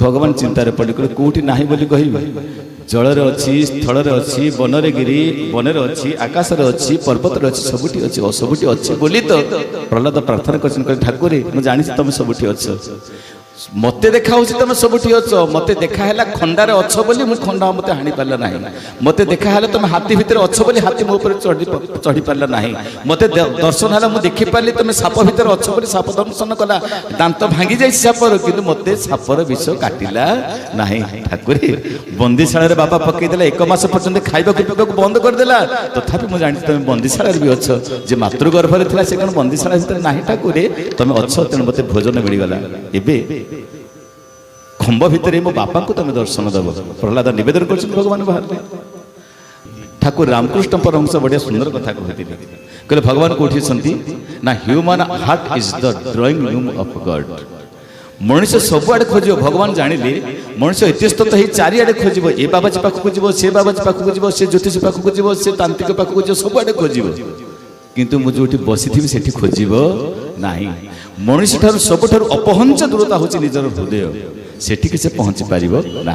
भगवान चिंतार पड़े कौटी ना बोली कह जलर अच्छी स्थल अच्छी बनरे गिरी बनरे अच्छी आकाश अच्छी पर्वत अच्छी सबुठी अच्छी सबुठी अच्छी बोली तो प्रहलाद प्रार्थना कर ठाकुर मुझे जानी तुम सबुठी अच्छ मत देखा तुम सबुठी अच्छ मत देखा खंडार अच्छ बोली मुझे खंडा मत हाणी पारा ना मत देखा तुम हाथी भितर अच्छ बोली हाथी मो चढ़ी पारा ना मत दर्शन है मुझे देखिपारि तुम साप भितर अच्छ बोली साप दर्शन कला दांत भांगी जाए सापर कि मत सापर विष काटिला ना ठाकुर बंदीशाला बाबा पकईदेला 1 मास पर्यंत खाइबा पीवा बंद करदेला तथापि मुझे जानी तुम बंदीशाला भी अच्छ जे मातृगर्भ थी से कौन बंदीशाला भितर ना ठाकुर तुम अच्छ तेणु मत भोजन मिलगला एबे खंब भितर मो बापा को तुम दर्शन दब प्रहलाद निवेदन कर भगवान बाहर ठाकुर रामकृष्ण परमहंस बढ़िया सुंदर कथा कहते कहले भगवान कौटी ना human heart is the drawing room of God मनुष्य सबुआड़े खोज भगवान जानिले मनुष्य इतस्तत ही चारिआडे खोज ए बाबाजी पाखक जीव से बाबाजी पाखक जीव से ज्योतिष पाखक जीव से तांत्रिक पाखक जीव सबुआड़े खोज किंतु मुझे जो बसी से खोजब ना मनुष्य ठार सबुठ अपहंच दूरता हूँ निजर हृदय सेठी से पहुँची पार ना।